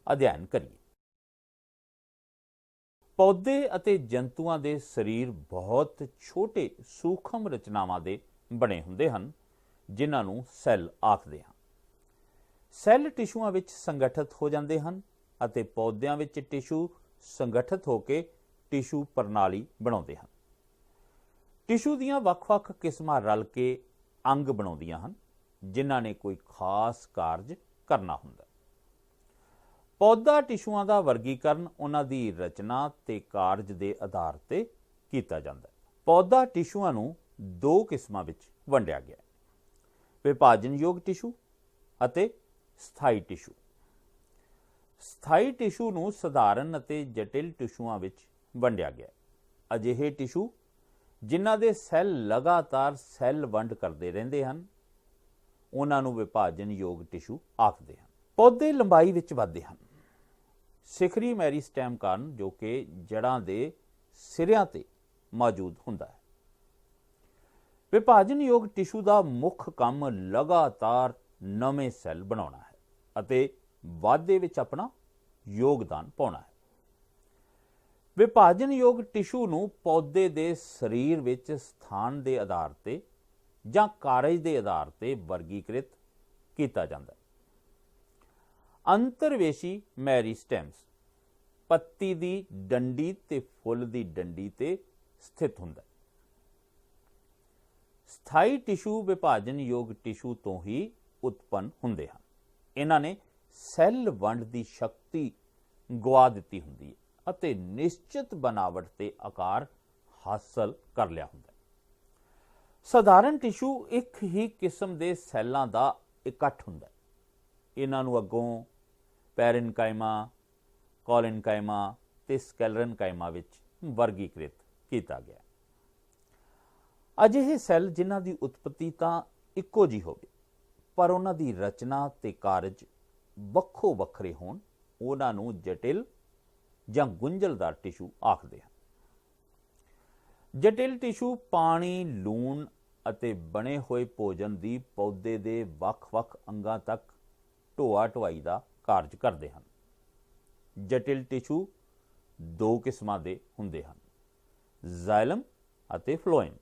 ਅਧਿਐਨ ਕਰੀਏ। ਪੌਦੇ ਅਤੇ ਜੰਤੂਆਂ ਦੇ ਸਰੀਰ ਬਹੁਤ ਛੋਟੇ ਸੂਖਮ ਰਚਨਾਵਾਂ ਦੇ ਬਣੇ ਹੁੰਦੇ ਹਨ ਜਿਨ੍ਹਾਂ ਨੂੰ ਸੈੱਲ ਆਖਦੇ ਹਾਂ। ਸੈੱਲ ਟਿਸ਼ੂਆਂ ਵਿੱਚ ਸੰਗਠਿਤ ਹੋ ਜਾਂਦੇ ਹਨ ਅਤੇ ਪੌਦਿਆਂ ਵਿੱਚ ਟਿਸ਼ੂ ਸੰਗਠਿਤ ਹੋ ਕੇ ਟਿਸ਼ੂ ਪ੍ਰਣਾਲੀ ਬਣਾਉਂਦੇ ਹਨ। ਟਿਸ਼ੂ ਦੀਆਂ ਵੱਖ-ਵੱਖ ਕਿਸਮਾਂ ਰਲ ਕੇ ਅੰਗ ਬਣਾਉਂਦੀਆਂ ਹਨ ਜਿਨ੍ਹਾਂ ਨੇ ਕੋਈ ਖਾਸ ਕਾਰਜ ਕਰਨਾ ਹੁੰਦਾ। ਪੌਦਾ ਟਿਸ਼ੂਆਂ ਦਾ ਵਰਗੀਕਰਨ ਉਹਨਾਂ ਦੀ ਰਚਨਾ ਤੇ ਕਾਰਜ ਦੇ ਆਧਾਰ ਤੇ ਕੀਤਾ ਜਾਂਦਾ ਹੈ। ਪੌਦਾ ਟਿਸ਼ੂਆਂ ਨੂੰ ਦੋ ਕਿਸਮਾਂ ਵਿੱਚ ਵੰਡਿਆ ਗਿਆ ਹੈ, ਵਿਭਾਜਨਯੋਗ ਟਿਸ਼ੂ ਅਤੇ ਸਥਾਈ ਟਿਸ਼ੂ। ਸਥਾਈ ਟਿਸ਼ੂ ਨੂੰ ਸਧਾਰਨ ਅਤੇ ਜਟਿਲ ਟਿਸ਼ੂਆਂ ਵਿੱਚ ਵੰਡਿਆ ਗਿਆ ਹੈ। ਅਜਿਹੇ ਟਿਸ਼ੂ ਜਿਨ੍ਹਾਂ ਦੇ ਸੈੱਲ ਲਗਾਤਾਰ ਸੈੱਲ ਵੰਡ ਕਰਦੇ ਰਹਿੰਦੇ ਹਨ ਉਹਨਾਂ ਨੂੰ ਵਿਭਾਜਨਯੋਗ ਟਿਸ਼ੂ ਆਖਦੇ ਹਨ। ਪੌਦੇ ਲੰਬਾਈ ਵਿੱਚ ਵੱਧਦੇ ਹਨ ਸਿਖਰੀ ਮੈਰੀਸਟੈਮ ਕਾਰਨ, ਜੋ ਕਿ ਜੜ੍ਹਾਂ ਦੇ ਸਿਰਿਆਂ ਤੇ ਮੌਜੂਦ ਹੁੰਦਾ ਹੈ। ਵਿਭਾਜਨਯੋਗ ਟਿਸ਼ੂ ਦਾ ਮੁੱਖ ਕੰਮ ਲਗਾਤਾਰ ਨਵੇਂ ਸੈੱਲ ਬਣਾਉਣਾ ਹੈ ਅਤੇ ਵਾਧੇ ਵਿੱਚ ਆਪਣਾ ਯੋਗਦਾਨ ਪਾਉਣਾ ਹੈ। ਵਿਭਾਜਨਯੋਗ ਟਿਸ਼ੂ ਨੂੰ ਪੌਦੇ ਦੇ ਸਰੀਰ ਵਿੱਚ ਸਥਾਨ ਦੇ ਆਧਾਰ ਤੇ ਜਾਂ ਕਾਰਜ ਦੇ ਆਧਾਰ ਤੇ ਵਰਗੀਕ੍ਰਿਤ ਕੀਤਾ ਜਾਂਦਾ ਹੈ। ਅੰਤਰਵੇਸ਼ੀ ਮੈਰੀਸਟੈਮਸ ਪੱਤੀ ਦੀ ਡੰਡੀ ਤੇ ਫੁੱਲ ਦੀ ਡੰਡੀ ਤੇ ਸਥਿਤ ਹੁੰਦਾ ਹੈ। ਸਥਾਈ ਟਿਸ਼ੂ ਵਿਭਾਜਨਯੋਗ ਟਿਸ਼ੂ ਤੋਂ ਹੀ ਉਤਪੰਨ ਹੁੰਦੇ ਹਨ। ਇਹਨਾਂ ਨੇ ਸੈੱਲ ਵੰਡ ਦੀ ਸ਼ਕਤੀ ਗਵਾ ਦਿੱਤੀ ਹੁੰਦੀ ਹੈ ਅਤੇ ਨਿਸ਼ਚਿਤ ਬਣਾਵਟ ਤੇ ਆਕਾਰ ਹਾਸਲ ਕਰ ਲਿਆ ਹੁੰਦਾ ਹੈ। ਸਧਾਰਨ ਟਿਸ਼ੂ ਇੱਕ ਹੀ ਕਿਸਮ ਦੇ ਸੈੱਲਾਂ ਦਾ ਇਕੱਠ ਹੁੰਦਾ ਹੈ। ਇਹਨਾਂ ਨੂੰ ਅੱਗੋਂ ਪੈਰੇਨਕਾਈਮਾ, ਕੋਲਿਨਕਾਈਮਾ ਤੇ ਸਕਲੇਰਨਕਾਈਮਾ ਵਿੱਚ ਵਰਗੀਕ੍ਰਿਤ ਕੀਤਾ ਗਿਆ। ਅਜਿਹੇ ਸੈੱਲ ਜਿਨ੍ਹਾਂ ਦੀ ਉਤਪਤੀ ਤਾਂ ਇੱਕੋ ਜਿਹੀ ਹੋਵੇ ਪਰ ਉਹਨਾਂ ਦੀ ਰਚਨਾ ਤੇ ਕਾਰਜ ਵੱਖੋ ਵੱਖਰੇ ਹੋਣ, ਉਹਨਾਂ ਨੂੰ ਜਟਿਲ ਜਾਂ ਗੁੰਝਲਦਾਰ ਟਿਸ਼ੂ ਆਖਦੇ ਹਨ। ਜਟਿਲ ਟਿਸ਼ੂ ਪਾਣੀ, ਲੂਣ ਅਤੇ ਬਣੇ ਹੋਏ ਭੋਜਨ ਦੀ ਪੌਦੇ ਦੇ ਵੱਖ-ਵੱਖ ਅੰਗਾਂ ਤੱਕ ਢੋਆ ਢੁਆਈ ਦਾ ਕਾਰਜ ਕਰਦੇ ਹਨ। ਜਟਿਲ ਟਿਸ਼ੂ ਦੋ ਕਿਸਮਾਂ ਦੇ ਹੁੰਦੇ ਹਨ, ਜ਼ਾਇਲਮ ਅਤੇ ਫਲੋਇਮ।